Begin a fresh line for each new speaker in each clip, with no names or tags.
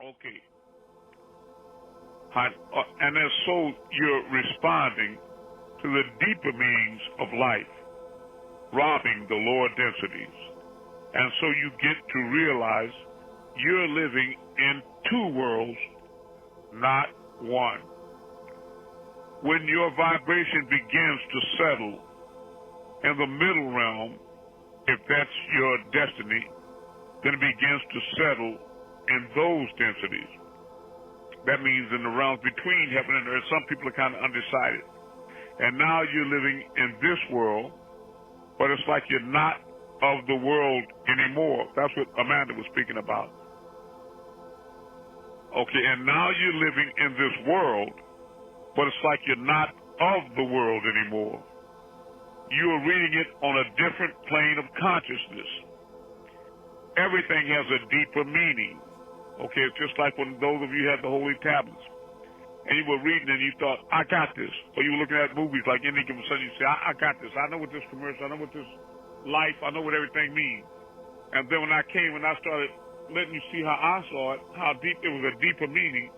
Okay. And then so you're responding to the deeper meanings of life, robbing the lower densities. And so you get to realize you're living in two worlds, not one. When your vibration begins to settle in the middle realm, if that's your destiny, then it begins to settle in those densities. That means in the realms between heaven and earth. Some people are kind of undecided. And now you're living in this world, but it's like you're not of the world anymore. That's what Amanda was speaking about. Okay, and now you're living in this world, but it's like you're not of the world anymore. You are reading it on a different plane of consciousness. Everything has a deeper meaning. Okay, it's just like when those of you had the holy tablets, and you were reading and you thought, I got this. Or you were looking at movies like any given Sunday, you say, I got this. I know what this commercial, I know what this life, I know what everything means. And then when I came and I started letting you see how I saw it, how deep it was, a deeper meaning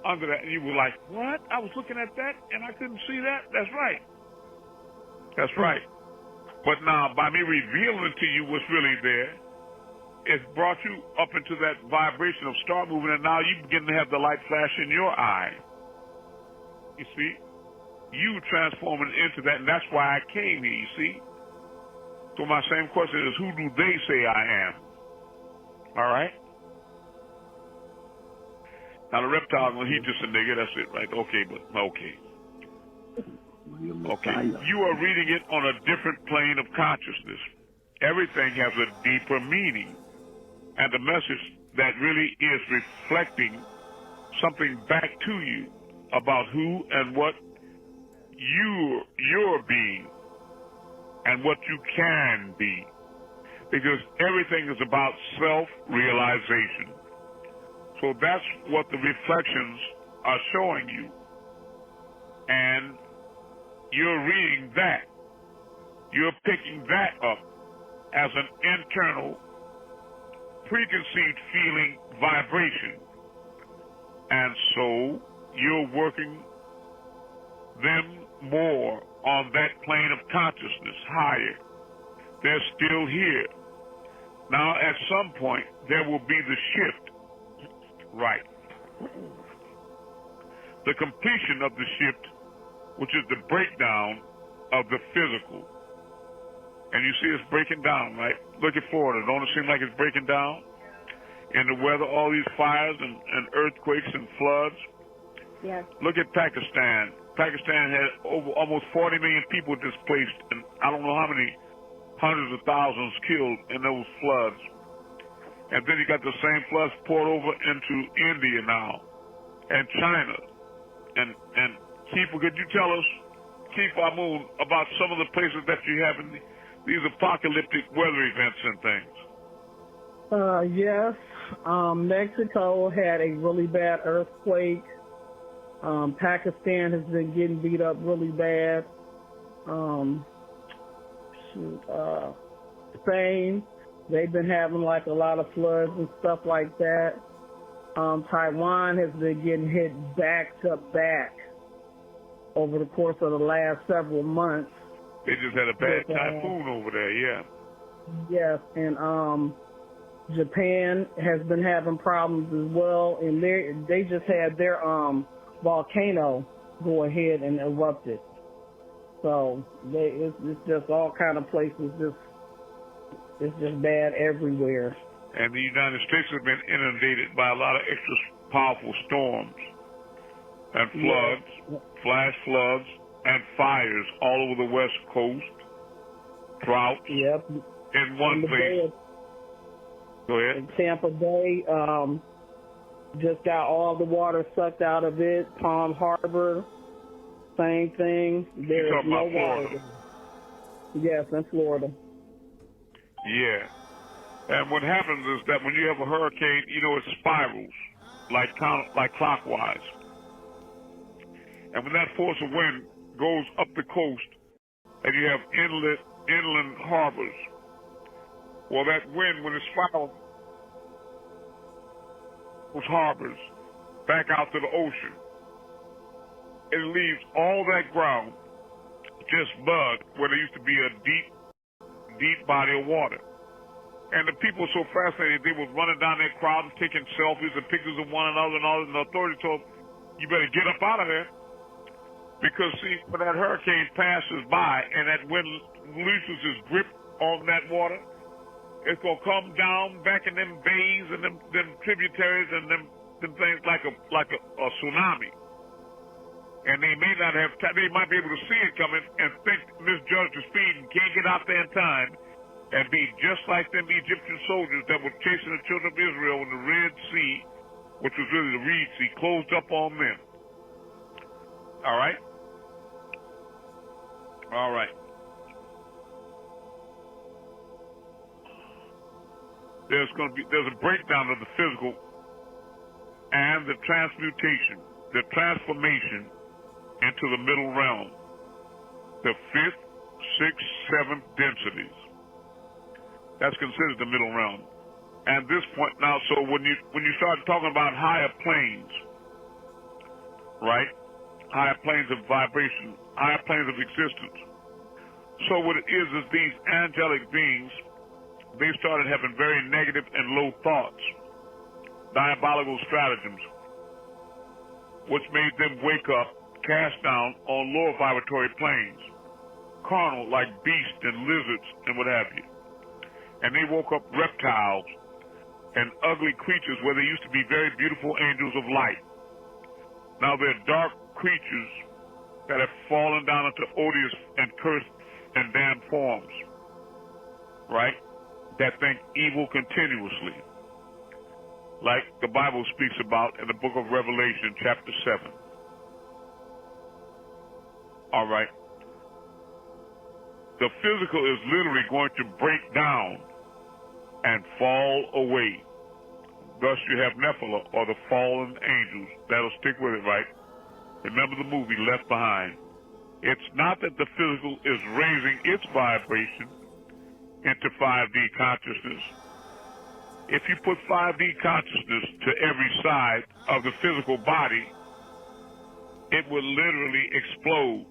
under that, and you were like, what? I was looking at that and I couldn't see that? That's right. That's right. But now, by me revealing to you what's really there, it's brought you up into that vibration of star moving, and now you begin to have the light flash in your eye. You see? You transforming into that, and that's why I came here, you see? So my same question is, who do they say I am? All right? Now the reptile, well, he's just a nigga, that's it, right? Okay, but okay. Okay. You are reading it on a different plane of consciousness. Everything has a deeper meaning. And the message that really is reflecting something back to you about who and what you're being and what you can be. Because everything is about self-realization. So that's what the reflections are showing you. And you're reading that. You're picking that up as an internal preconceived feeling vibration. And so you're working them more on that plane of consciousness, higher. They're still here. Now at some point there will be the shift, right? The completion of the shift, which is the breakdown of the physical. And you see it's breaking down, right? Look at Florida. Don't it seem like it's breaking down? And the weather, all these fires and earthquakes and floods.
Yes.
Look at Pakistan. Pakistan had almost 40 million people displaced, and I don't know how many hundreds of thousands killed in those floods. And then you got the same floods poured over into India now, and China. And Keeper, could you tell us, Keeper Amun, about some of the places that you have in these apocalyptic weather events and things?
Yes. Mexico had a really bad earthquake. Pakistan has been getting beat up really bad. Spain, they've been having like a lot of floods and stuff like that. Taiwan has been getting hit back to back over the course of the last several months.
They just had a bad typhoon over there, yeah.
Yes, and Japan has been having problems as well, and they just had their volcano go ahead and erupted. So it's just all kind of places. It's just bad everywhere.
And the United States has been inundated by a lot of extra powerful storms and floods, flash floods, and fires all over the West Coast. Droughts. Yep. In one place. Go ahead.
In Tampa Bay, just got all the water sucked out of it. Palm Harbor, same thing.
You're talking
no
about Florida?
Water. Yes, in Florida.
Yeah. And what happens is that when you have a hurricane, it spirals like clockwise. And when that force of wind goes up the coast and you have inland harbors, well, that wind, when it spirals, those harbors back out to the ocean. It leaves all that ground just mud where there used to be a deep body of water. And the people were so fascinated, they was running down that crowd and taking selfies and pictures of one another and all, and the authorities told them, you better get up out of there. Because, see, when that hurricane passes by and that wind loses its grip on that water, it's going to come down back in them bays and them tributaries and them things like a tsunami. And they may not have time, they might be able to see it coming and think misjudge the speed and can't get out there in time and be just like them Egyptian soldiers that were chasing the children of Israel when the Red Sea, which was really the Reed Sea, closed up on them. All right? All right. There's a breakdown of the physical and the transmutation, the transformation into the middle realm, the 5th, 6th, 7th densities. That's considered the middle realm. And this point now, so when you start talking about higher planes, right? Higher planes of vibration, higher planes of existence. So what it is these angelic beings, they started having very negative and low thoughts, diabolical stratagems, which made them wake up, cast down on lower vibratory planes, carnal like beasts and lizards and what have you. And they woke up reptiles and ugly creatures where they used to be very beautiful angels of light. Now they're dark creatures that have fallen down into odious and cursed and damned forms, right? That think evil continuously, like the Bible speaks about in the book of Revelation, chapter 7. All right. The physical is literally going to break down and fall away. Thus you have Nephilim, or the fallen angels. That'll stick with it, right? Remember the movie Left Behind. It's not that the physical is raising its vibration into 5D consciousness. If you put 5D consciousness to every side of the physical body, it will literally explode.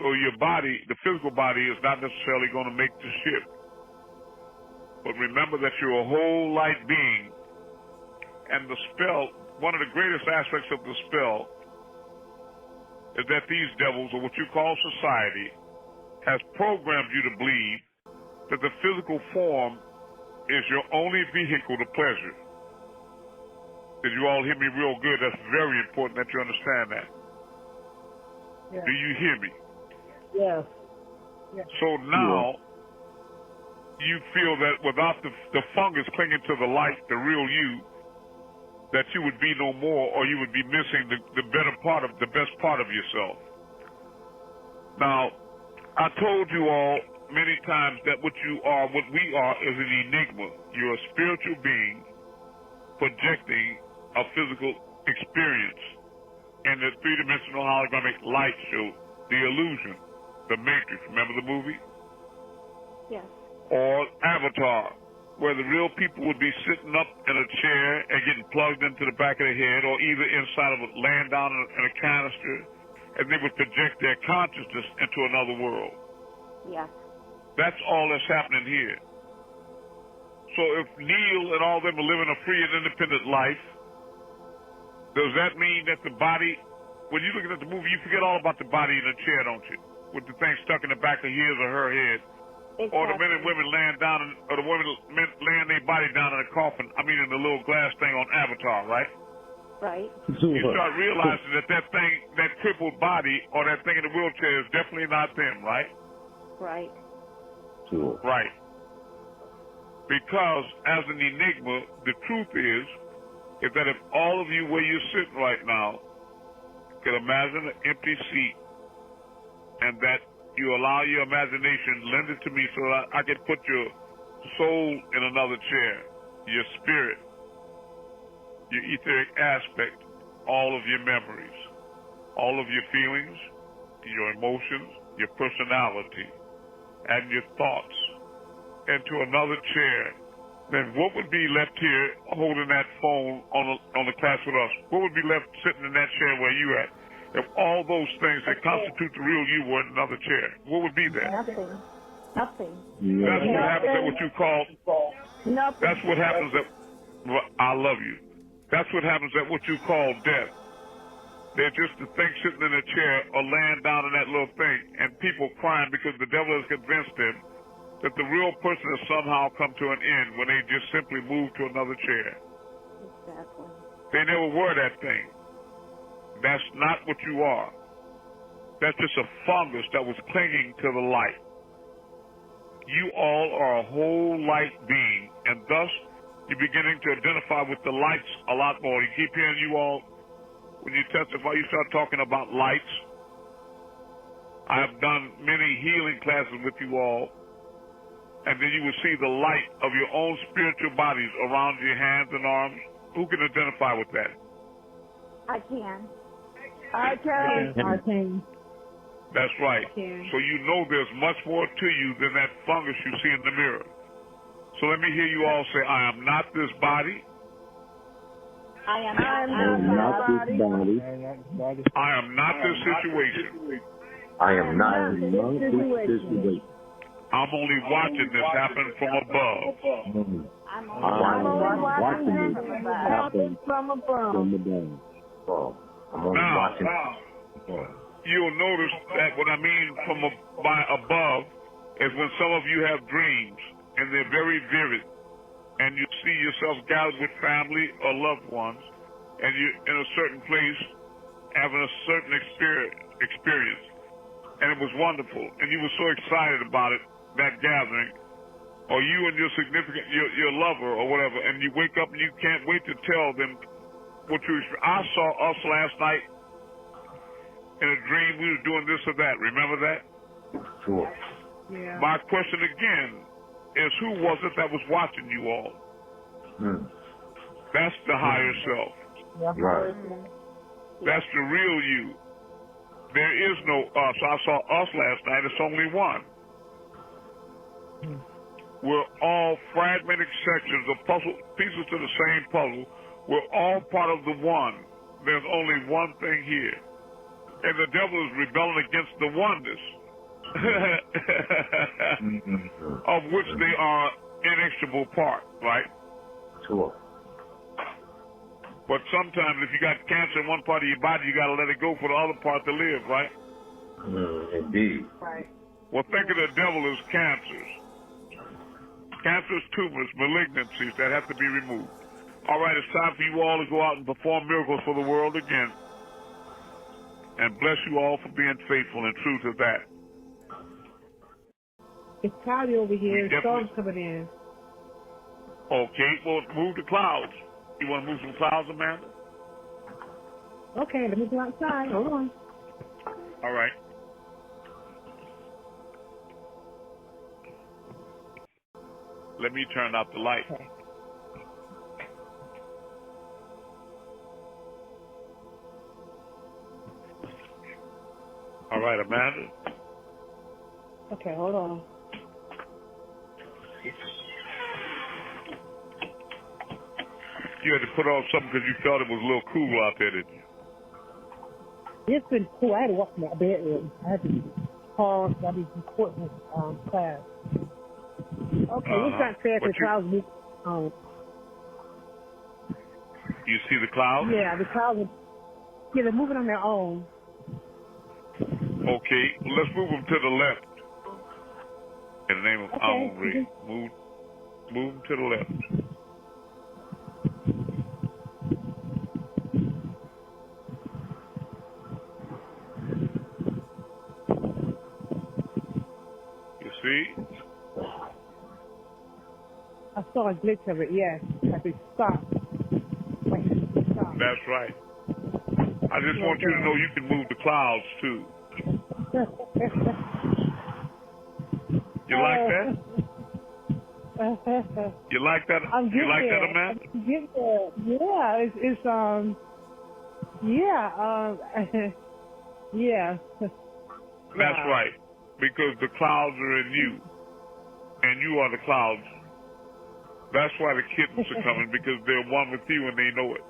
So your body, the physical body, is not necessarily going to make the shift. But remember that you're a whole light being. And the spell, one of the greatest aspects of the spell is that these devils, or what you call society, has programmed you to believe that the physical form is your only vehicle to pleasure. Did you all hear me real good? That's very important that you understand that.
Yeah.
Do you hear me?
Yes. Yes.
So now you feel that without the fungus clinging to the light, the real you, that you would be no more, or you would be missing the best part of yourself. Now, I told you all many times that what we are, is an enigma. You're a spiritual being projecting a physical experience in the three-dimensional hologramic light show, The Illusion, The Matrix. Remember the movie?
Yes.
Or Avatar, where the real people would be sitting up in a chair and getting plugged into the back of the head, or either inside of laying down in a canister, and they would project their consciousness into another world.
Yes.
That's all that's happening here. So if Neil and all them are living a free and independent life, does that mean that the body, when you're looking at the movie, you forget all about the body in the chair, don't you? With the thing stuck in the back of his or her head.
Exactly.
Or the men and women laying down, or the women laying their body down in a coffin, in the little glass thing on Avatar, right?
Right.
You start realizing that thing, that crippled body, or that thing in the wheelchair is definitely not them, right?
Right.
Sure.
Right. Because as an enigma, the truth is that if all of you where you're sitting right now could imagine an empty seat, and that you allow your imagination, lend it to me so that I can put your soul in another chair, your spirit, your etheric aspect, all of your memories, all of your feelings, your emotions, your personality, and your thoughts into another chair then what would be left here holding that phone on the class with us? What would be left sitting in that chair where you at? If all those things that constitute the real you were in another chair, what would be there?
Nothing. Nothing.
That's what happens at what you call.
Nothing.
That's what happens at. Well, I love you. That's what happens at what you call death. They're just the thing sitting in a chair or laying down in that little thing, and people crying because the devil has convinced them that the real person has somehow come to an end when they just simply move to another chair.
Exactly.
They never were that thing. That's not what you are. That's just a fungus that was clinging to the light. You all are a whole light being, and thus you're beginning to identify with the lights a lot more. You keep hearing you all, when you testify, you start talking about lights. I have done many healing classes with you all, and then you will see the light of your own spiritual bodies around your hands and arms. Who can identify with that?
I can.
I can.
That's right.
Okay.
So you know there's much more to you than that fungus you see in the mirror. So let me hear you all say, I am not this body.
I am
not this body.
I am not this situation.
I am not this situation.
I'm only watching this happen from above.
I'm
only watching this happen
from above.
I'm only watching.
You'll notice that what I mean by above is when some of you have dreams and they're very vivid, and you see yourself gathered with family or loved ones, and you're in a certain place having a certain experience, and it was wonderful, and you were so excited about it, that gathering, or you and your significant, your lover or whatever, and you wake up and you can't wait to tell them what you experienced. I saw us last night in a dream. We were doing this or that. Remember that?
Sure.
Yeah.
My question again is, who was it that was watching you all? That's the higher self.
Right.
That's the real you. There is no us. I saw us last night. It's only one. We're all fragmented sections of puzzle, pieces to the same puzzle. We're all part of the one. There's only one thing here. And the devil is rebelling against the oneness of which they are inextricable part, right?
Sure.
But sometimes if you got cancer in one part of your body, you got to let it go for the other part to live, right?
Indeed.
Right.
Well, think of the devil as cancers. Cancerous tumors, malignancies that have to be removed. All right, it's time for you all to go out and perform miracles for the world again. And bless you all for being faithful and true to that.
It's cloudy over here. Storm's coming in.
Okay, well, move the clouds. You want to move some clouds, Amanda?
Okay, let me go outside. Hold on.
All right. Let me turn out the light.
Okay.
All right, Amanda.
Okay, hold on.
You had to put on something because you felt it was a little cool out there, didn't you?
It's been cool. I had to walk from my bedroom. I had to pause. I need to record this class. Okay, it's not fair because clouds move.
You see the clouds?
Yeah, the clouds. Yeah, they're moving on their own.
Okay, well, let's move them to the left. In the name of AMUN-RAYAY. Move them to the left. You see?
I saw a glitch of it, yes. I could stop.
That's right. I just want you to know you can move the clouds, too. You like that? You like that? You like that, Amanda?
Yeah, yeah.
That's right. Because the clouds are in you. And you are the clouds That's why the kittens are coming, because they're one with you and they know it.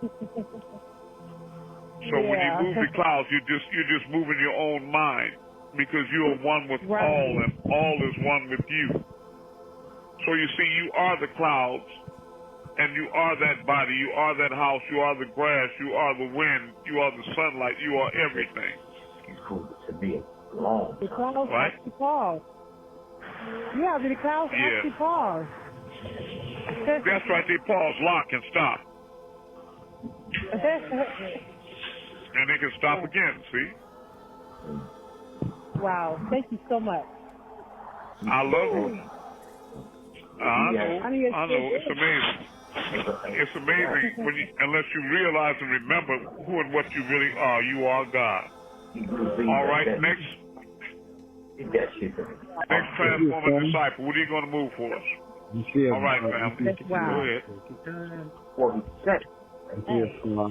So when you move the clouds, you're just moving your own mind, because you are one with all, and all is one with you. So you see, you are the clouds, and you are that body, you are that house, you are the grass, you are the wind, you are the sunlight, you are everything.
He's cool to be long.
The clouds
Right?
actually pause. Yeah, the clouds actually pause.
That's right, they pause, lock, and stop. And they can stop again, see?
Wow, thank you so much.
I love you. I know. It's amazing. It's amazing when unless you realize and remember who and what you really are. You are God. All right, next transformer disciple. What are you going to move for us? All right, family. Go ahead.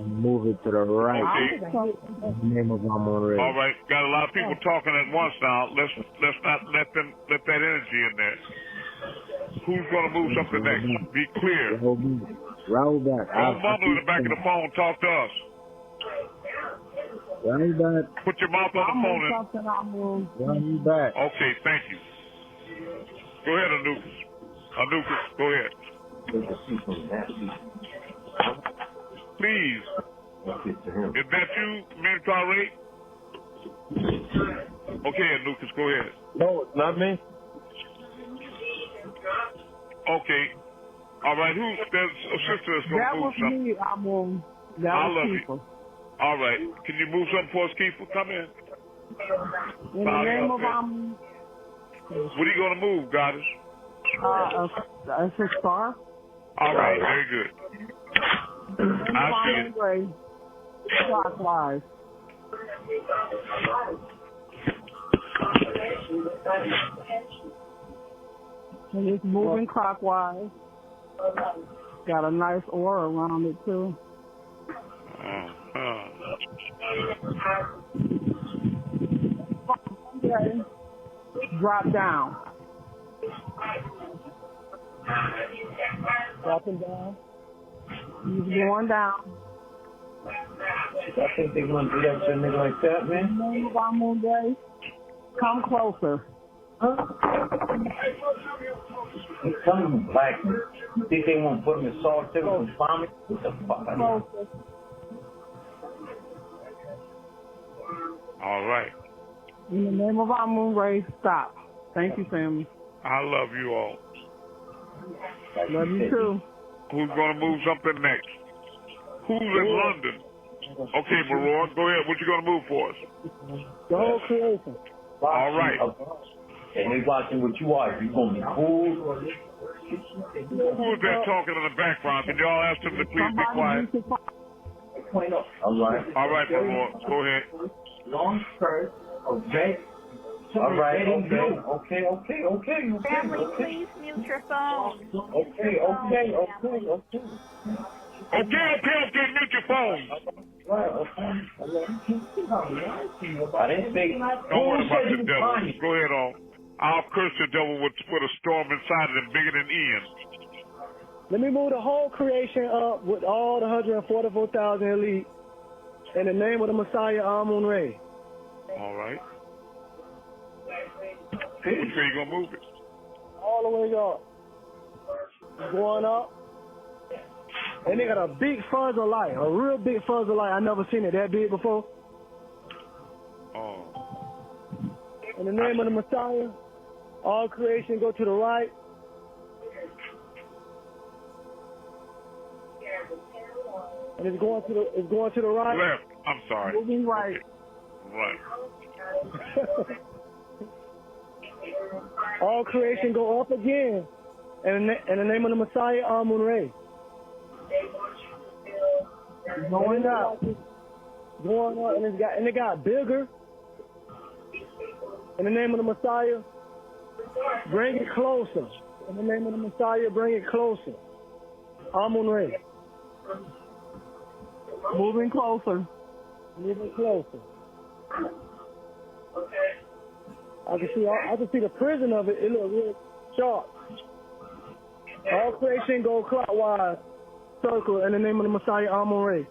Move it to the right.
Okay.
Name of AMUN-RAYAY.
All right. Got a lot of people talking at once now. Let's not let that energy in there. Who's going to move something next? Be clear.
Roll back.
Don't mumble in the back of the phone. Talk to us.
Roll back.
Put your mouth on the phone.
Roll back.
Okay, thank you. Go ahead, Anukas. Anukas, go ahead. Please. Is that you, Mentor? Okay, Anukas, go ahead.
No, it's not me.
Okay. All right. There's a sister that's going to move something.
That was me, That
I
was
love
Keeper.
you. All right. Can you move something for us, Keeper? Come in.
In the name of AMUN.
What are you going to move, Goddess?
It's a star.
All right. Very good. I see it.
Clockwise. And it's moving clockwise. Got a nice aura around it too. Okay. Drop down. Dropping down. He's going down.
I think they're going to do that to a nigga like that, man.
Name of AMUN-RAYAY. Come closer.
He's coming black. You think they want to put him in solitary confinement? What the fuck?
All right.
In the name of AMUN-RAYAY, stop. Thank you, family.
I love you all.
Love you too.
Who's going to move something next? Who's in London? Okay, Maror, go ahead. What you going to move for us?
The whole creation.
All right.
And they watching what you are. You going to be cool?
Who's that talking in the background? Can y'all ask them to please be quiet?
All right.
All right, Maror, go ahead.
Long skirt, okay. All right, okay.
Family, please mute your phone.
Okay.
Okay, mute your phone.
I didn't say.
Don't worry about the devil. Go ahead on. I'll curse the devil with a storm inside of him bigger than Ian.
Let me move the whole creation up with all the 144,000 elite in the name of the Messiah, AMUN-RAYAY.
All right. Which way you going to move it?
All the way up. Going up. And they got a big fuzz of light, a real big fuzz of light. I never seen it that big before.
Oh.
In the name of the Messiah, all creation go to the right. And it's going to the right.
Left. I'm sorry.
Moving right.
Okay. Right.
All creation go up again. And in the name of the Messiah, AMUN-RAYAY. Going up, and it got bigger. In the name of the Messiah, bring it closer. In the name of the Messiah, bring it closer. AMUN-RAYAY. Moving closer. I can see the prison of it. It looks real sharp. All creation go clockwise circle in the name of the Messiah AMUN-RAYAY.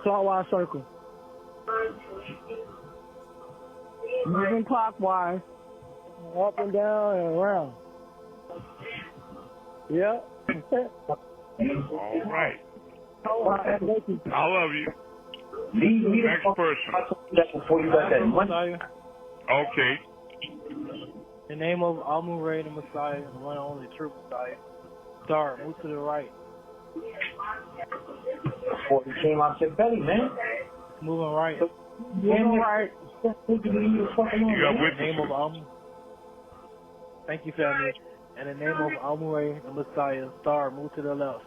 Clockwise circle. Moving clockwise, up and down and around. Yep.
All right.
I
I love you. Next person.
Before you got that money.
Okay.
In the name of AMUN-RAYAY, the Messiah, the one and only true Messiah. Star, move to the right.
Before you came out your belly, man.
Moving right.
Moving right.
You got
In
witnesses.
the name of Thank you, family. In the name of AMUN-RAYAY, the Messiah. Star, move to the left.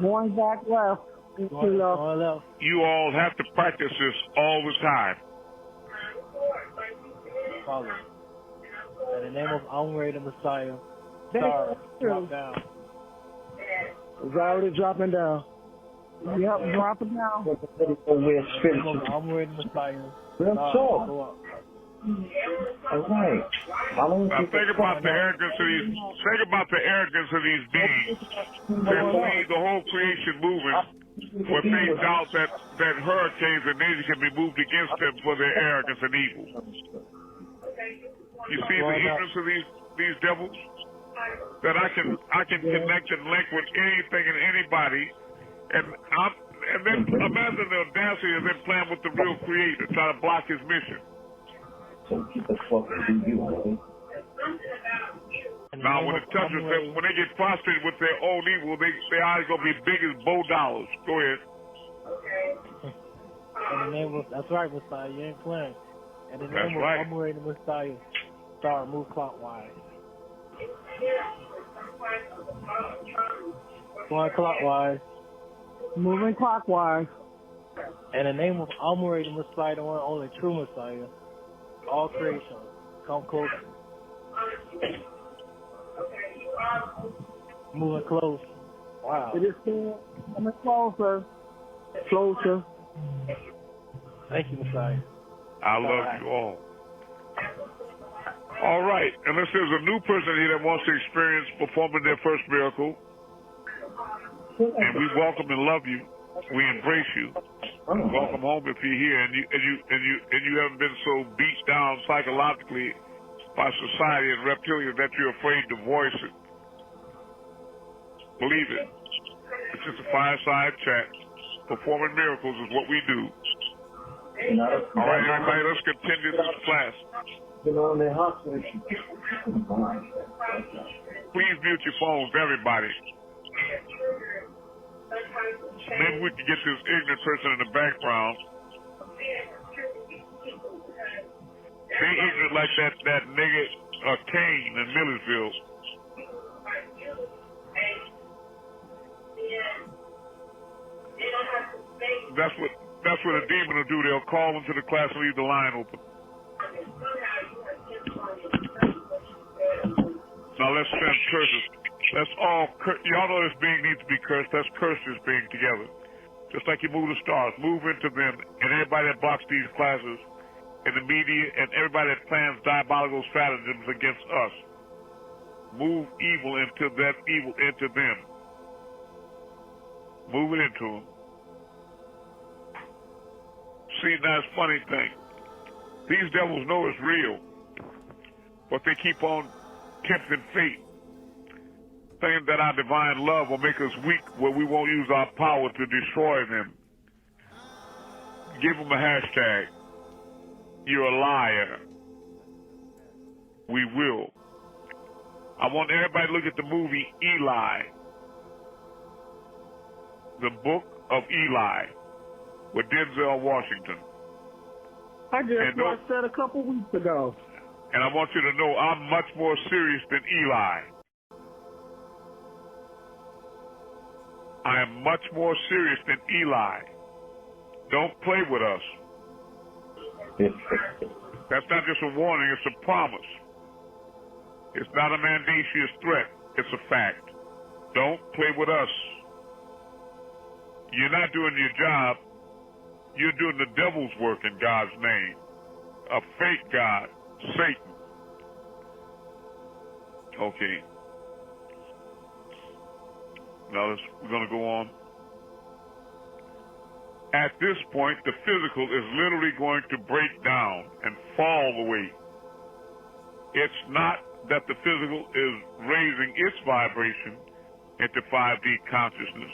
Going back left.
Going left.
You all have to practice this all the time.
Follow. In the name of AMUN-RAYAY, the Messiah. Star, drop down.
It's already dropping down. Yep, dropping down.
In the name of AMUN-RAYAY, the Messiah. Star, go up.
All right.
Now think about the arrogance of these. Think about the arrogance of these beings that leave the whole creation moving, where they doubt that hurricanes and nature can be moved against them for their arrogance and evil. You see the ignorance of these devils? That I can connect and link with anything and anybody, and then imagine the audacity of them playing with the real Creator, trying to block His mission.
So get the fuck and do you, man.
Now, when it touches them, when they get frustrated with their own evil, their eyes gonna be big as bow dollars. Go ahead.
In the name of, that's right, Messiah, you ain't playing. In the name of
right.
AMUN-RAYAY, the Messiah. Star, move clockwise. Going clockwise.
Moving clockwise.
In the name of AMUN-RAYAY, the Messiah, the one and only true Messiah. All creation, come closer. Moving close. Wow.
It is coming closer. Closer.
Thank you, Messiah.
I love you all. All right, unless there's a new person here that wants to experience performing their first miracle, and we welcome and love you, we embrace you. Welcome home if you're here, and you haven't been so beat down psychologically by society and reptilians that you're afraid to voice it. Believe it. It's just a fireside chat. Performing miracles is what we do. All right, everybody, let's continue this class. Please mute your phones, everybody. Maybe we can get this ignorant person in the background. They ignorant like that nigga Kane in Millersville. That's what a demon will do. They'll call into the class and leave the line open. Now let's send curses. Let's all, y'all know this being needs to be cursed. Let's curse this being together. Just like you move the stars, move into them, and everybody that blocks these classes, and the media, and everybody that plans diabolical stratagems against us. Move evil into them. Move it into them. See, that's a funny thing. These devils know it's real, but they keep on tempting fate, thinking that our divine love will make us weak where we won't use our power to destroy them. Give them a hashtag. You're a liar. We will. I want everybody to look at the movie Eli. The Book of Eli with Denzel Washington.
I just watched that a couple weeks ago.
And I want you to know I'm much more serious than Eli. I am much more serious than Eli. Don't play with us. That's not just a warning, it's a promise. It's not a mendacious threat, it's a fact. Don't play with us. You're not doing your job. You're doing the devil's work in God's name. A fake God, Satan. Okay. Now we're going to go on. At this point, the physical is literally going to break down and fall away. It's not that the physical is raising its vibration into 5D consciousness.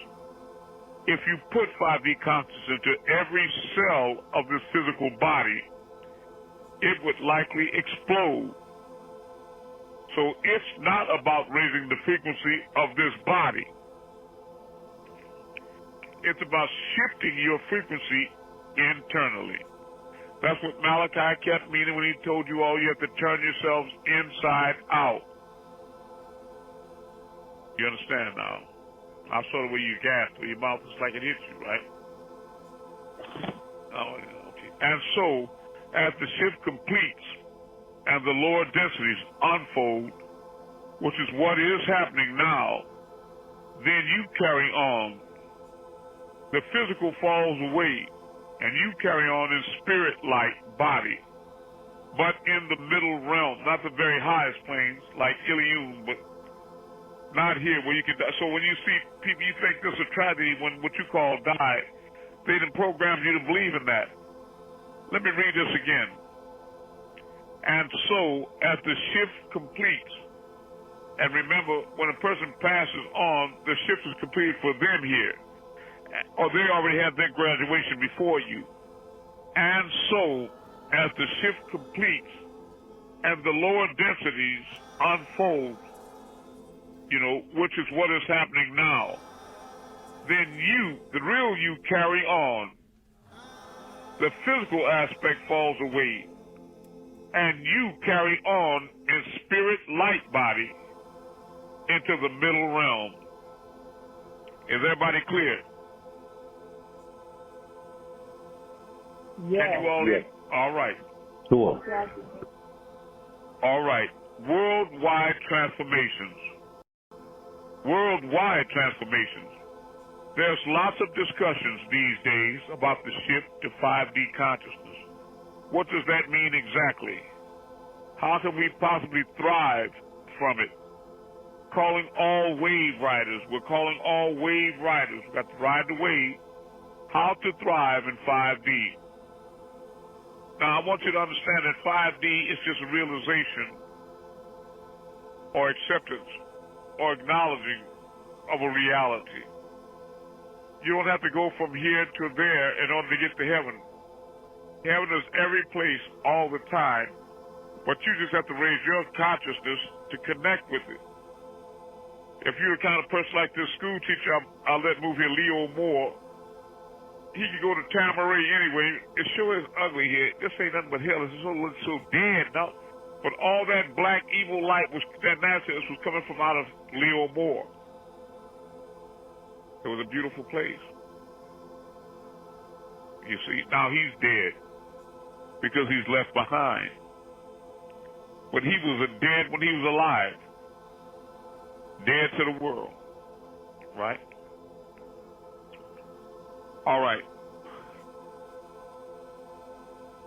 If you put 5D consciousness into every cell of this physical body, it would likely explode. So it's not about raising the frequency of this body. It's about shifting your frequency internally. That's what Malachi kept meaning when he told you all you have to turn yourselves inside out. You understand now? I saw the way you gasped, where your mouth is like it hit you, right? Oh, okay. And so, as the shift completes and the lower densities unfold, which is what is happening now, then you carry on. The physical falls away, and you carry on in spirit-like body, but in the middle realm, not the very highest planes like Ilium, but not here where you can die. So when you see people, you think this is a tragedy when what you call die. They done programmed you to believe in that. Let me read this again. And so, as the shift completes, and remember, when a person passes on, the shift is completed for them here. Or they already had their graduation before you. And so, as the shift completes and the lower densities unfold, you know, which is what is happening now, then you, the real you, carry on. The physical aspect falls away, and you carry on in spirit light body into the middle realm. Is everybody clear?
Yeah.
Can you all hear? All right.
Sure.
All right. Worldwide transformations. Worldwide transformations. There's lots of discussions these days about the shift to 5D consciousness. What does that mean exactly? How can we possibly thrive from it? Calling all wave riders. We're calling all wave riders. We've got to ride the wave. How to thrive in 5D. Now, I want you to understand that 5D is just a realization or acceptance or acknowledging of a reality. You don't have to go from here to there in order to get to heaven. Heaven is every place all the time, but you just have to raise your consciousness to connect with it. If you're the kind of person like this school teacher I'll let move here, Leo Moore, he could go to Tamaray anyway. It sure is ugly here. This ain't nothing but hell. It looks so dead now. But all that black evil light that nonsense was coming from out of Leo Moore. It was a beautiful place. You see, now he's dead because he's left behind. But he was dead when he was alive. Dead to the world. Right? All right.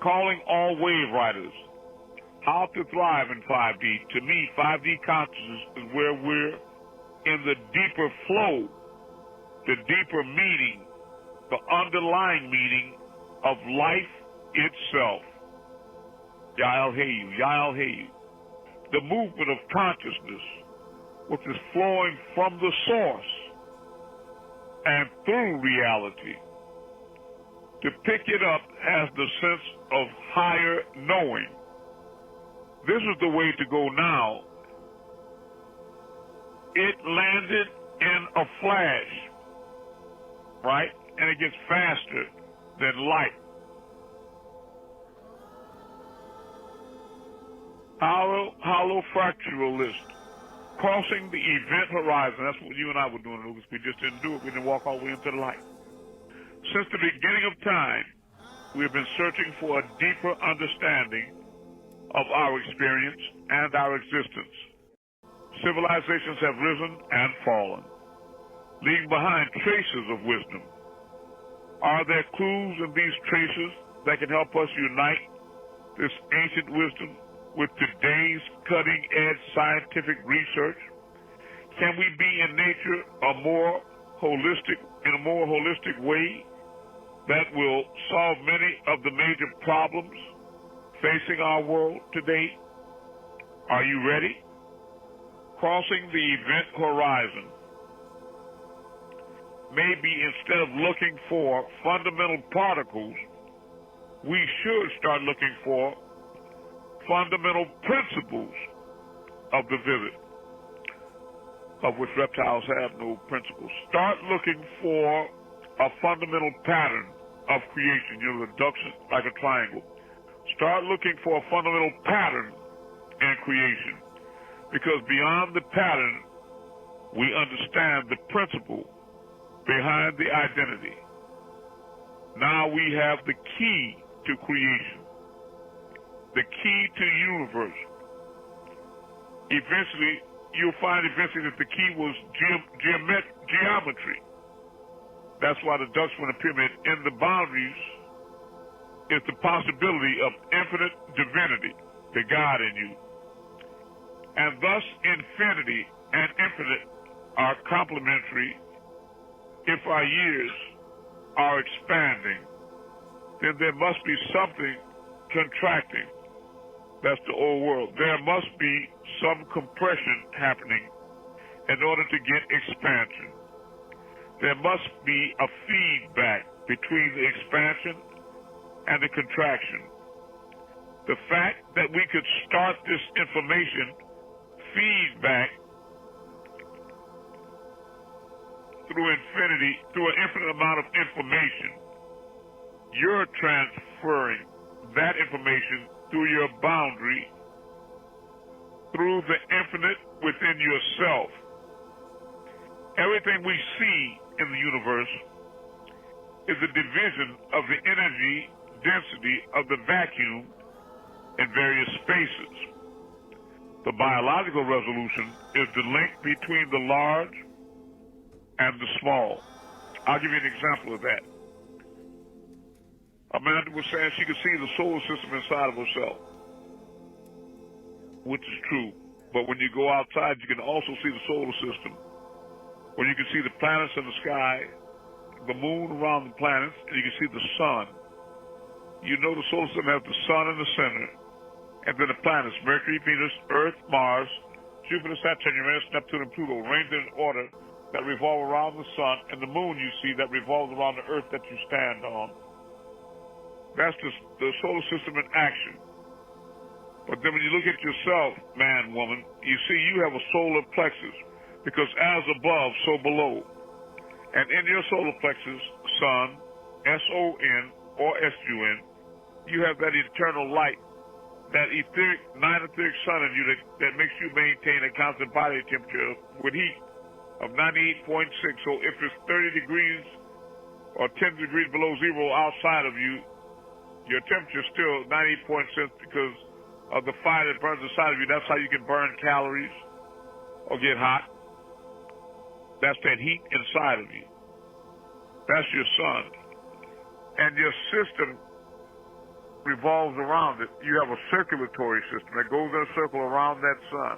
Calling all wave riders. How to thrive in 5D. To me, 5D consciousness is where we're in the deeper flow, the deeper meaning, the underlying meaning of life itself. Ya'al Hayu, Ya'al Hayu. The movement of consciousness, which is flowing from the source and through reality. To pick it up has the sense of higher knowing. This is the way to go now. It landed in a flash, right? And it gets faster than light. Holofracturalist, crossing the event horizon. That's what you and I were doing, Lucas. We just didn't do it. We didn't walk all the way into the light. Since the beginning of time, we have been searching for a deeper understanding of our experience and our existence. Civilizations have risen and fallen, leaving behind traces of wisdom. Are there clues in these traces that can help us unite this ancient wisdom with today's cutting-edge scientific research? Can we be in nature in a more holistic way that will solve many of the major problems facing our world today? Are you ready? Crossing the event horizon. Maybe instead of looking for fundamental particles, we should start looking for fundamental principles of the visit, of which reptiles have no principles. Start looking for a fundamental pattern of creation. You know, the ducks like a triangle. Start looking for a fundamental pattern in creation, because beyond the pattern, we understand the principle behind the identity. Now we have the key to creation, the key to the universe. Eventually, you'll find that the key was geometry. That's why the ducks were in the pyramid. In the boundaries is the possibility of infinite divinity, the God in you. And thus, infinity and infinite are complementary. If our years are expanding, then there must be something contracting. That's the old world. There must be some compression happening in order to get expansion. There must be a feedback between the expansion and the contraction. The fact that we could start this information feedback through infinity, through an infinite amount of information, you're transferring that information through your boundary, through the infinite within yourself. Everything we see in the universe is a division of the energy density of the vacuum in various spaces. The biological resolution is the link between the large and the small. I'll give you an example of that. Amanda was saying she could see the solar system inside of herself, which is true. But when you go outside, you can also see the solar system, when you can see the planets in the sky, the moon around the planets, and you can see the sun. You know the solar system has the sun in the center, and then the planets, Mercury, Venus, Earth, Mars, Jupiter, Saturn, Uranus, Neptune, and Pluto, arranged in order that revolve around the sun, and the moon you see that revolves around the earth that you stand on. That's the solar system in action. But then when you look at yourself, man, woman, you see you have a solar plexus, because as above, so below. And in your solar plexus, sun, S-O-N or S-U-N, you have that eternal light, that etheric, non-etheric sun in you that makes you maintain a constant body temperature with heat of 98.6. So if it's 30 degrees or 10 degrees below zero outside of you, your temperature is still 98.6 because of the fire that burns inside of you. That's how you can burn calories or get hot. That's that heat inside of you. That's your sun. And your system revolves around it. You have a circulatory system that goes in a circle around that sun.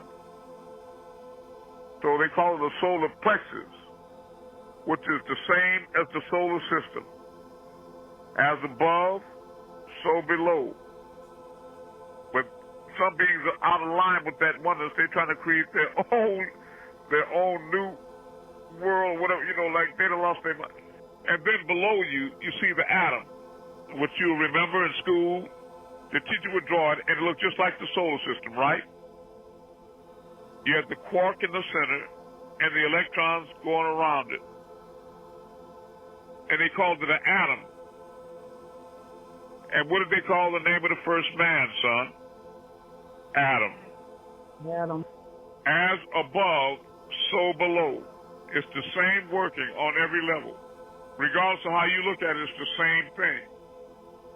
So they call it the solar plexus, which is the same as the solar system. As above, so below. But some beings are out of line with that oneness. They're trying to create their own new world, whatever, like they done lost their mind. And then below you, you see the atom, which you'll remember in school. The teacher would draw it, and it looked just like the solar system, right? You have the quark in the center, and the electrons going around it. And they called it an atom. And what did they call the name of the first man, son? Adam.
Adam.
As above, so below. It's the same working on every level. Regardless of how you look at it, it's the same thing.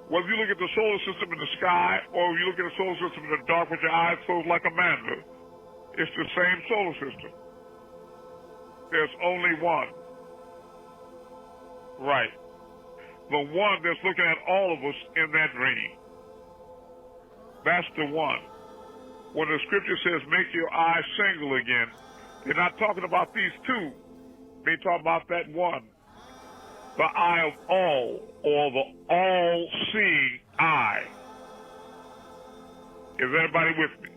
Whether you look at the solar system in the sky or you look at the solar system in the dark with your eyes closed like Amanda, it's the same solar system. There's only one. Right. The one that's looking at all of us in that dream. That's the one. when the scripture says make your eyes single again, they're not talking about these two. They talk about that one. The eye of all, or the all-seeing eye. Is everybody with me?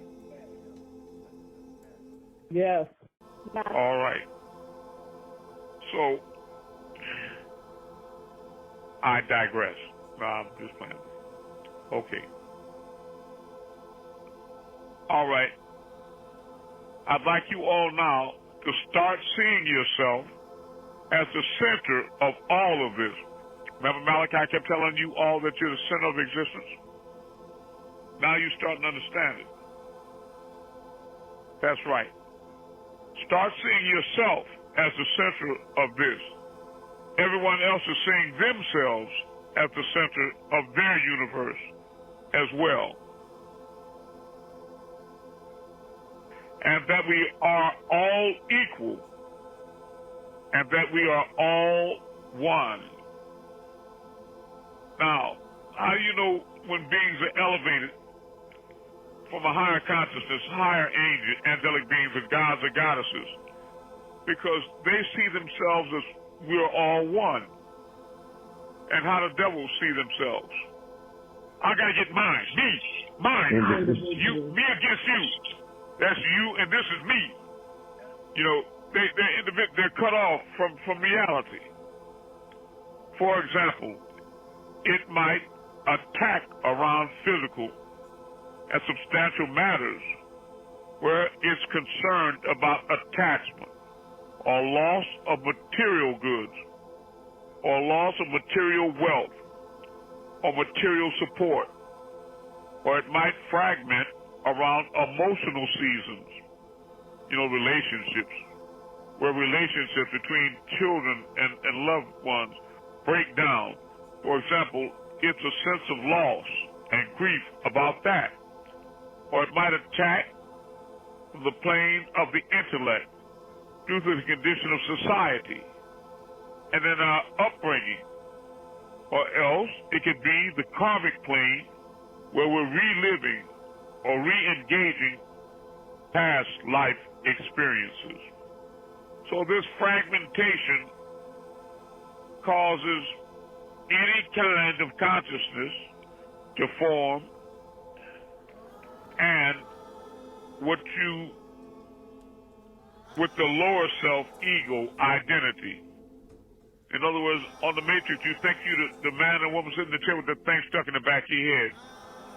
Yes.
All right. So, I digress. No, I'm just playing. Okay. All right. I'd like you all now to start seeing yourself as the center of all of this. Remember Malachi kept telling you all that you're the center of existence? Now you're starting to understand it. That's right. Start seeing yourself as the center of this. Everyone else is seeing themselves as the center of their universe as well. And that we are all equal, and that we are all one. Now, how do you know when beings are elevated from a higher consciousness, higher angelic beings, or gods or goddesses? Because they see themselves as we're all one. And how do devils see themselves? I gotta get mine, mine, you, me against you. That's you, and this is me. You know, they're cut off from reality. For example, it might attack around physical and substantial matters where it's concerned about attachment or loss of material goods or loss of material wealth or material support, or it might fragment around emotional seasons, you know, relationships, where relationships between children and loved ones break down. For example, it's a sense of loss and grief about that. Or it might attack the plane of the intellect due to the condition of society and then our upbringing. Or else it could be the karmic plane where we're reliving or re-engaging past life experiences. So this fragmentation causes any kind of consciousness to form, and with the lower self ego identity. In other words, on the Matrix, you think you're the man and woman sitting in the chair with the thing stuck in the back of your head.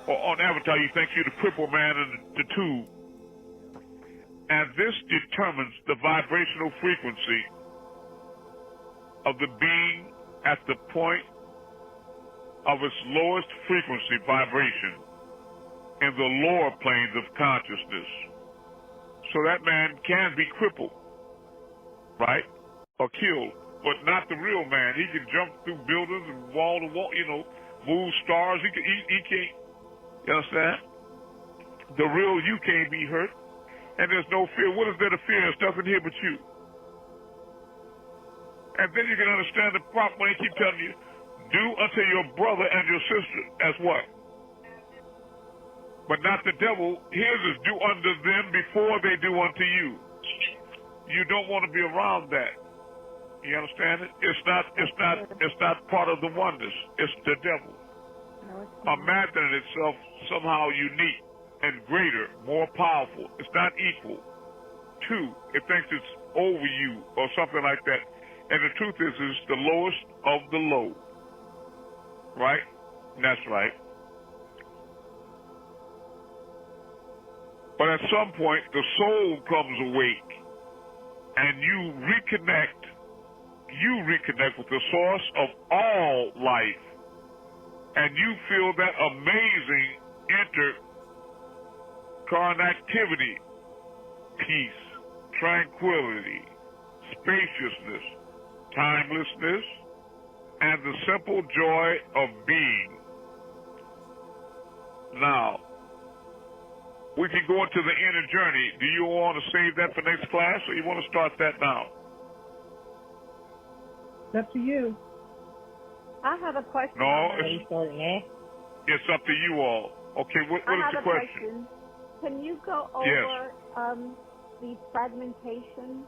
Or on Avatar, you think you're the crippled man in the tube. And this determines the vibrational frequency of the being at the point of its lowest frequency vibration in the lower planes of consciousness. So that man can be crippled, right? Or killed, but not the real man. He can jump through buildings and wall to wall, you know, move stars. He can't. You understand? The real you can't be hurt, and there's no fear. What is there to fear? There's nothing here but you. And then you can understand the problem when he keep telling you, do unto your brother and your sister as what? But not the devil. His is do unto them before they do unto you. You don't want to be around that. You understand it? It's not part of the oneness. It's the devil. Imagining itself somehow unique and greater, more powerful. It's not equal. Two, it thinks it's over you or something like that. And the truth is, it's the lowest of the low. Right? That's right. But at some point, the soul comes awake and you reconnect with the source of all life. And you feel that amazing interconnectivity, peace, tranquility, spaciousness, timelessness, and the simple joy of being. Now, we can go into the inner journey. Do you want to save that for next class, or you want to start that now?
It's up to you.
I have a question.
No, it's up to you all. Okay, what is the question?
can you go over the fragmentation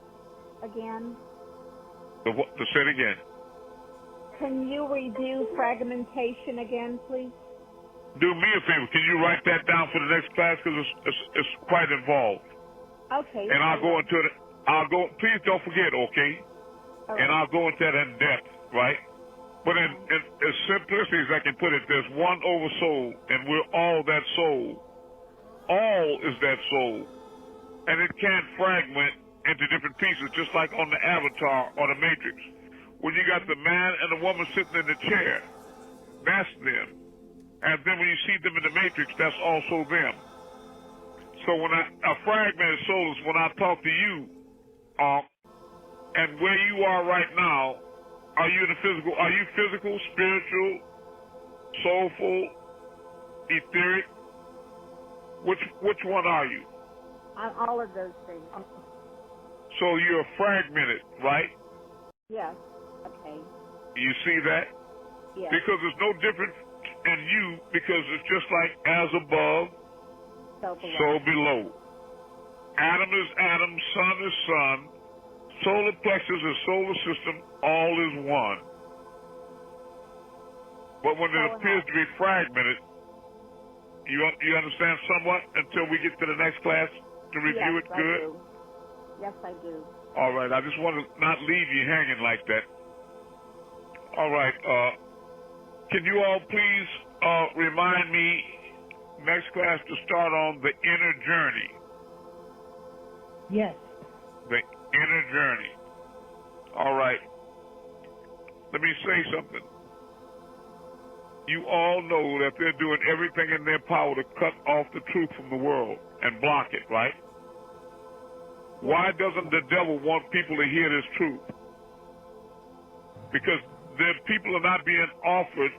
again?
Say it again.
Can you review fragmentation again, please?
Do me a favor. Can you write that down for the next class? Because it's quite involved.
Okay.
And I'll go into it. Please don't forget, okay?
All right.
And I'll go into that in depth, right? But in as simplicity as I can put it, there's one oversoul, and we're all that soul. All is that soul. And it can't fragment into different pieces, just like on the Avatar or the Matrix. When you got the man and the woman sitting in the chair, that's them. And then when you see them in the Matrix, that's also them. So when a fragmented soul is when I talk to you, and where you are right now, are you in the physical? Are you physical, spiritual, soulful, etheric? Which one are you?
All of those things.
So you're fragmented, right?
Yes. Okay.
You see that?
Yes.
Because there's no difference in you, because it's just like as above, so below. Atom is atom, sun is sun, solar plexus is solar system, all is one. But when it appears to be fragmented, you understand somewhat until we get to the next class to review it good?
I do. Yes, I do.
All right, I just want to not leave you hanging like that. All right, can you all please remind me next class to start on the inner journey?
Yes.
The inner journey. All right. Let me say something. You all know that they're doing everything in their power to cut off the truth from the world and block it, right? Why doesn't the devil want people to hear this truth? Because the people are not being offered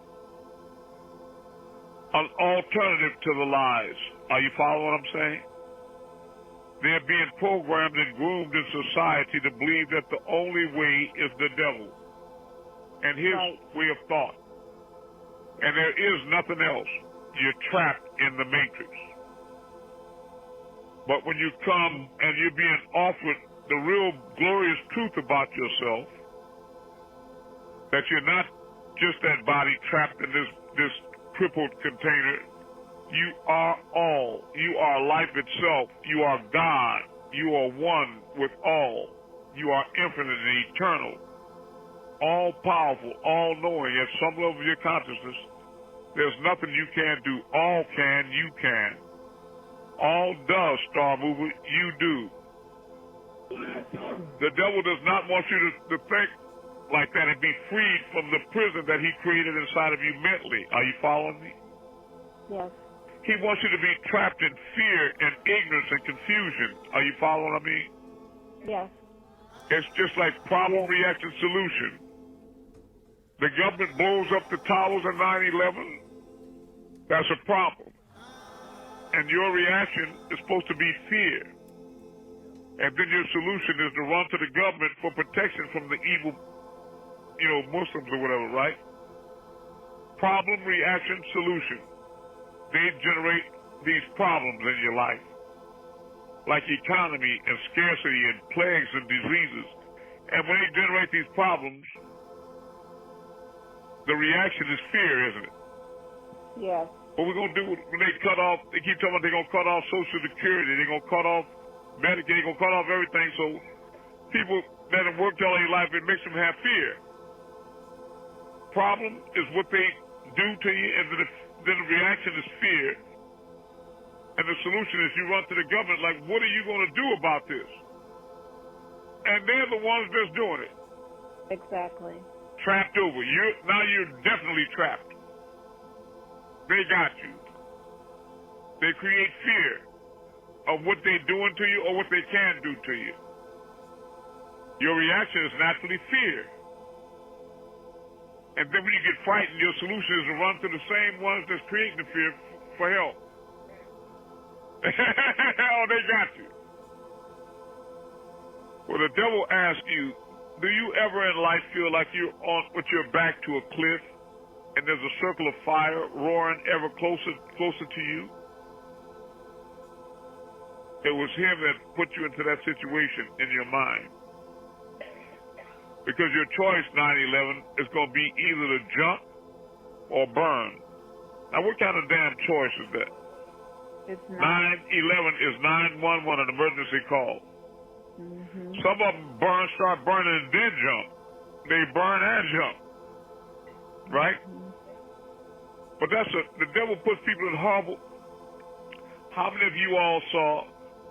an alternative to the lies. Are you following what I'm saying? They're being programmed and groomed in society to believe that the only way is the devil and his way of thought. And there is nothing else. You're trapped in the matrix. But when you come and you're being offered the real glorious truth about yourself, that you're not just that body trapped in this crippled container. You are all. You are life itself. You are God. You are one with all. You are infinite and eternal. All powerful, all knowing at some level of your consciousness. There's nothing you can't do. All can, you can. All does, Star Mover, you do. The devil does not want you to think like that and be freed from the prison that he created inside of you mentally. Are you following me?
Yes.
He wants you to be trapped in fear and ignorance and confusion. Are you following me?
Yes.
It's just like problem, reaction, solution. The government blows up the towers on 9/11. That's a problem. And your reaction is supposed to be fear. And then your solution is to run to the government for protection from the evil, Muslims or whatever, right? Problem, reaction, solution. They generate these problems in your life, like economy and scarcity and plagues and diseases. And when they generate these problems, the reaction is fear, isn't it?
Yes.
What we're going to do when they cut off, they keep telling me they're going to cut off Social Security, they're going to cut off Medicaid, they're going to cut off everything. So people that have worked all their life, it makes them have fear. Problem is what they do to you, and then the reaction is fear. And the solution is you run to the government like, what are you going to do about this? And they're the ones that's doing it.
Exactly.
Trapped over. Now you're definitely trapped. They got you. They create fear of what they're doing to you or what they can do to you. Your reaction is naturally fear. And then when you get frightened, your solution is to run to the same ones that's creating the fear for help. Oh, they got you. Well, the devil asks you, do you ever in life feel like you're with your back to a cliff and there's a circle of fire roaring ever closer to you? it was him that put you into that situation in your mind. Because your choice, 9/11, is going to be either to jump or burn. Now, what kind of damn choice is that?
It's not.
9/11 is 911, an emergency call.
Mm-hmm.
Some of them start burning and then jump. They burn and jump. Right?
Mm-hmm.
But the devil puts people in horrible. How many of you all saw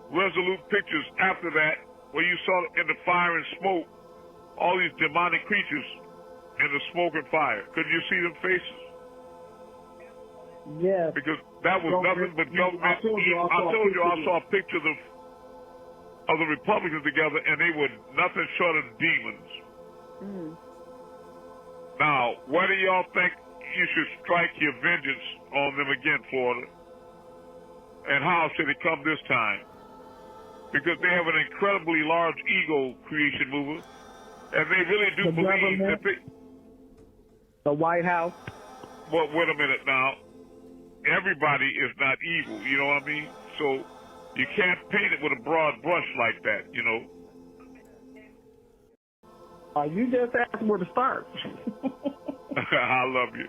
resolute pictures after that where you saw in the fire and smoke all these demonic creatures in the smoke and fire? Couldn't you see them faces?
Yes.
Because that was nothing but government.
I told you
I saw pictures of the Republicans together, and they were nothing short of demons.
Mm.
Now, where do y'all think you should strike your vengeance on them again, Florida? And how should it come this time? Because they have an incredibly large ego creation movement, and they really do believe that
the White House.
Well, wait a minute now. Everybody is not evil, you know what I mean? So you can't paint it with a broad brush like that, you know.
You just asked where to start.
I love you.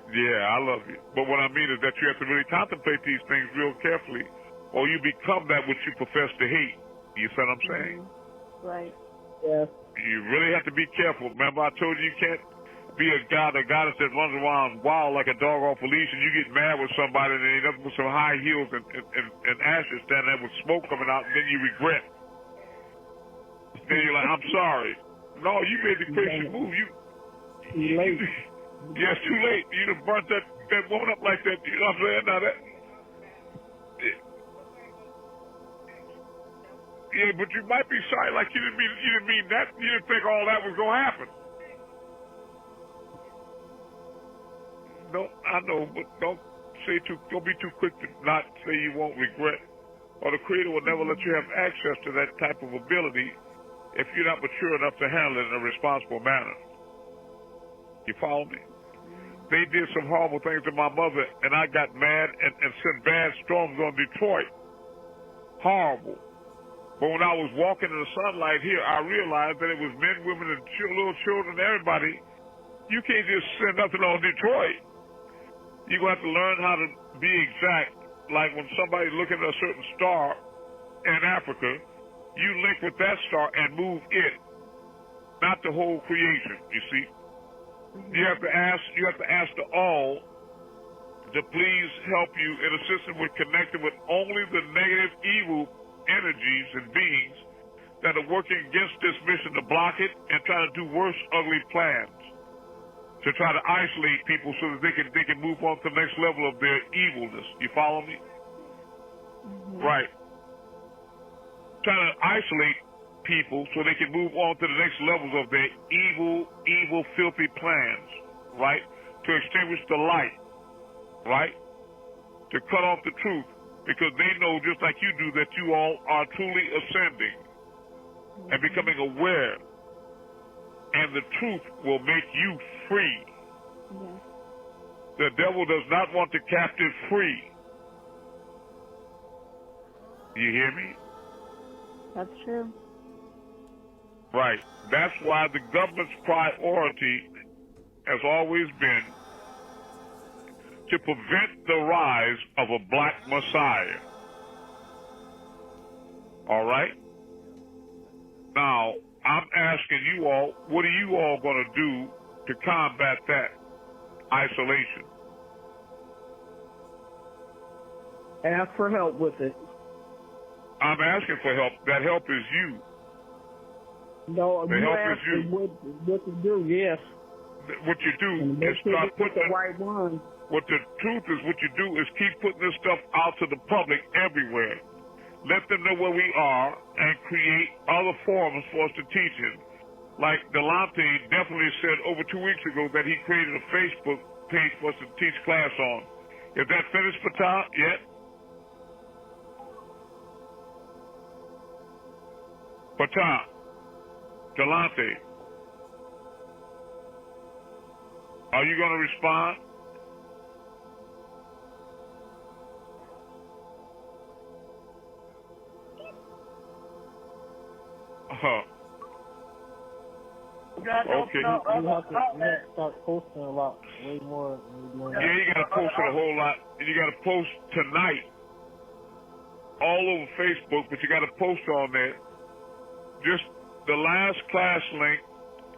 Yeah, I love you. But what I mean is that you have to really contemplate these things real carefully, or you become that which you profess to hate. You see what I'm saying?
Mm-hmm. Right.
Yes.
You really have to be careful. Remember, I told you can't be a goddess that runs around wild like a dog off a leash, and you get mad with somebody and they end up with some high heels and ashes standing there with smoke coming out, and then you regret. Then you're like, I'm sorry. No, you made the Christian move.
Too late.
Yeah, it's too late. You done burnt that woman up like that. You know what I'm saying? Now that. Yeah, but you might be sorry. Like you didn't mean that. You didn't think all that was gonna happen. No, I know, but don't be too quick to not say you won't regret. Or the Creator will never let you have access to that type of ability if you're not mature enough to handle it in a responsible manner. You follow me? They did some horrible things to my mother, and I got mad and sent bad storms on Detroit. Horrible. But when I was walking in the sunlight here, I realized that it was men, women, and little children, everybody. You can't just send nothing on Detroit. You're going to have to learn how to be exact. Like when somebody's looking at a certain star in Africa, you link with that star and move it, not the whole creation, you see. You have to ask the all to please help you in a system with connected with only the negative evil energies and beings that are working against this mission to block it and try to do worse ugly plans to try to isolate people so that they can move on to the next level of their evilness. You follow me? Mm-hmm. Right. Trying to isolate people so they can move on to the next levels of their evil, filthy plans, right? To extinguish the light, right? To cut off the truth, because they know, just like you do, that you all are truly ascending and becoming aware, and the truth will make you free.
Yes.
The devil does not want the captive free. You hear me?
That's true.
Right. That's why the government's priority has always been to prevent the rise of a black messiah. All right? Now, I'm asking you all, what are you all going to do to combat that isolation?
Ask for help with it.
I'm asking for help. That help is you.
No,
the
you
help
ask
is you.
What to do, yes.
What you do
and
is start putting
the right one.
What the truth is, what you do is keep putting this stuff out to the public everywhere. Let them know where we are and create other forums for us to teach in. Like Delonte definitely said over 2 weeks ago that he created a Facebook page for us to teach class on. Is that finished, Patah, yet? Patah, Delonte, are you going to respond? Okay.
You have to start posting a lot, way more than you're doing.
Yeah, you got to post it a whole lot. And you got to post tonight all over Facebook, but you got to post on there just the last class link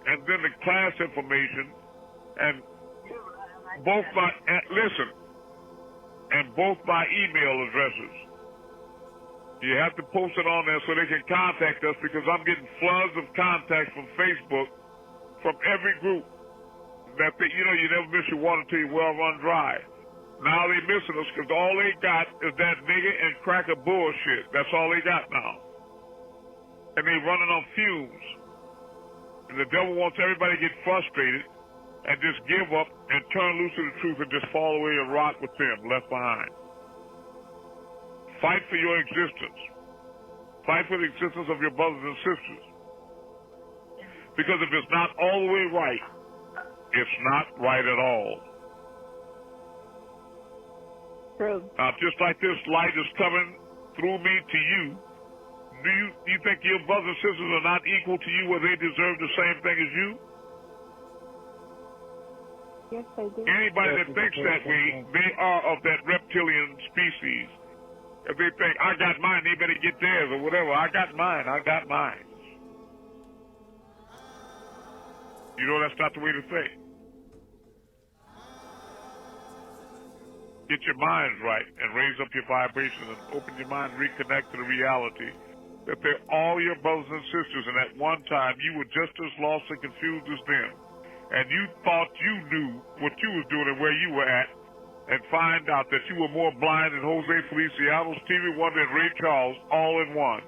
and then the class information and both my, and both my email addresses. You have to post it on there so they can contact us because I'm getting floods of contacts from Facebook from every group that they, you never miss your water till your well run dry. Now they missing us because all they got is that nigger and cracker bullshit. That's all they got now. And they running on fumes. And the devil wants everybody to get frustrated and just give up and turn loose to the truth and just fall away and rot with them left behind. Fight for your existence. Fight for the existence of your brothers and sisters. Because if it's not all the way right, it's not right at all.
True.
Now, just like this light is coming through me to you, do you think your brothers and sisters are not equal to you where they deserve the same thing as you?
Yes, they do.
Anybody that thinks that way, they are of that reptilian species. If they think, I got mine, they better get theirs or whatever. I got mine. You know that's not the way to think. Get your minds right and raise up your vibration and open your mind, reconnect to the reality that they're all your brothers and sisters, and at one time you were just as lost and confused as them. And you thought you knew what you was doing and where you were at, and find out that you were more blind than Jose Feliciano, Stevie Wonder, and Ray Charles all in one.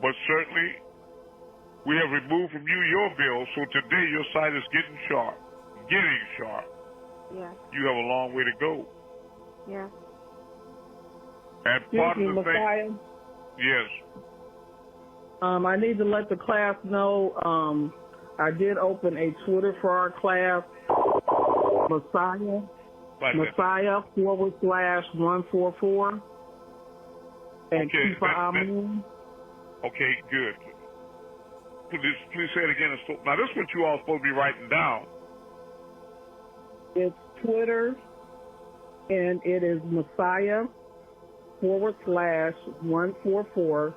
But certainly, we have removed from you your bill, so today your sight is getting sharp. Getting sharp.
Yeah.
You have a long way to go.
Yeah.
And part of the
Messiah,
thing, yes.
I need to let the class know I did open a Twitter for our class, Messiah /144 and Keeper Amun.
Okay, good. Please say it again. Now, this is what you all supposed to be writing down.
It's Twitter, and it is Messiah /144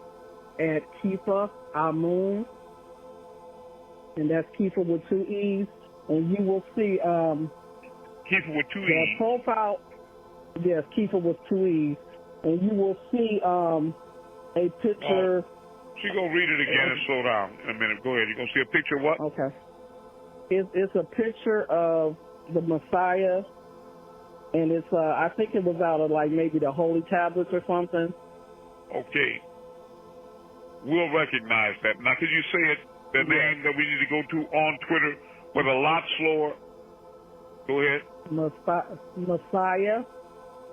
at Keeper Amun, and that's Keeper with 2 E's. And you will see
Keeper with 2
the
E's.
profile. Yes, Keeper with 2 E's, and you will see a picture.
She's gonna read it again and slow down in a minute. Go ahead. You're gonna see a picture of what?
Okay. It's a picture of the Messiah, and it's I think it was out of like maybe the Holy Tablets or something.
Okay. We'll recognize that. Now, could you say it, the name that we need to go to on Twitter, but a lot slower? Go ahead.
Messiah.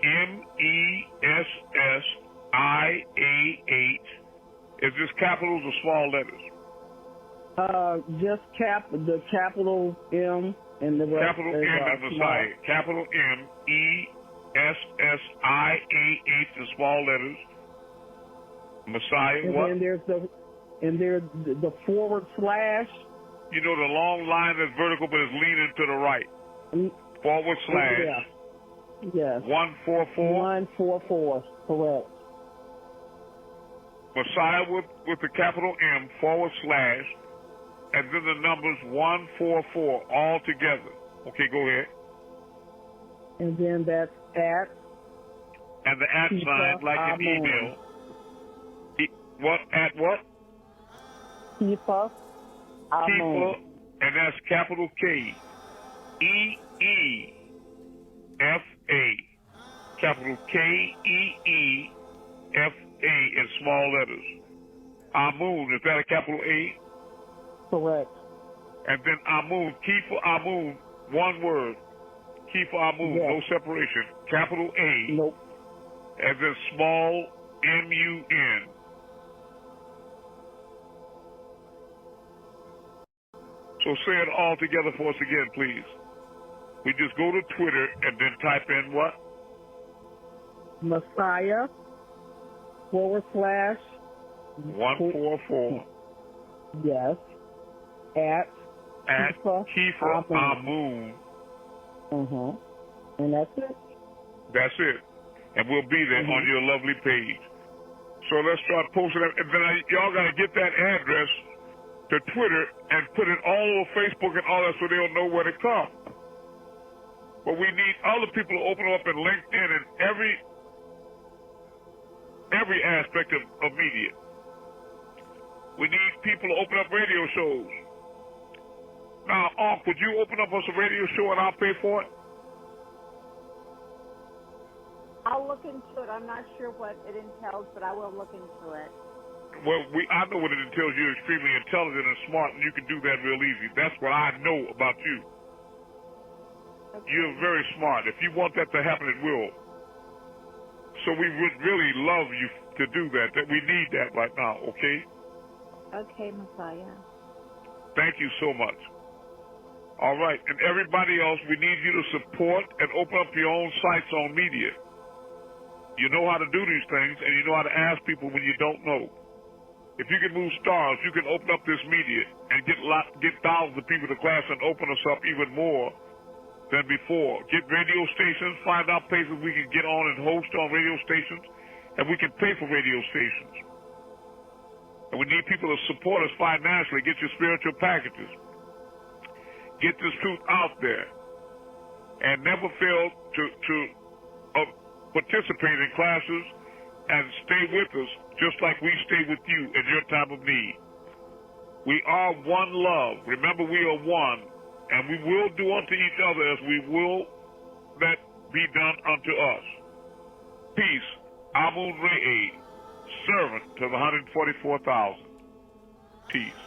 MESSIAH. Is this capitals or small letters?
Just the capital M and the rest.
Capital M and Messiah. Capital MESSIAH in small letters. Messiah.
And
what?
then there's the / You know
the long line that's vertical but is leaning to the right. /
Yeah. Yes.
144.
144. Correct.
Messiah with the capital M / and then the numbers 144 all together. Okay, go ahead.
And then that's at.
And the at sign like an email. What? At what?
Keeper.
Keeper, and that's capital K. EEFA. Capital KEEFA in small letters. Amun, is that a capital A?
Correct.
And then Amun, Keeper Amun, one word. Keeper Amun,
yes.
No separation. Capital A.
Nope.
And then small MUN. So say it all together for us again, please. We just go to Twitter and then type in what?
Messiah /
144.
Yes. At
Kiefer Amun.
And that's it.
That's it. And we'll be there on your lovely page. So let's start posting it. And then y'all got to get that address to Twitter and put it all over Facebook and all that so they'll know where to come. But we need other people to open up in LinkedIn and every aspect of media. We need people to open up radio shows. Now, Unc, would you open up us a radio show and I'll pay for it?
I'll look into it. I'm not sure what it entails, but I will look into it.
Well, I know what it entails. You're extremely intelligent and smart, and you can do that real easy. That's what I know about you.
Okay.
You're very smart. If you want that to happen, it will. So we would really love you to do that. That we need that right now, okay?
Okay, Messiah.
Thank you so much. All right. And everybody else, we need you to support and open up your own sites on media. You know how to do these things, and you know how to ask people when you don't know. If you can move stars, you can open up this media and get thousands of people to class and open us up even more than before. Get radio stations, find out places we can get on and host on radio stations, and we can pay for radio stations. And we need people to support us financially. Get your spiritual packages. Get this truth out there. And never fail to participate in classes and stay with us just like we stay with you in your time of need. We are one love. Remember, we are one, and we will do unto each other as we will that be done unto us. Peace. AMUN-RAYAY, servant to the 144,000. Peace.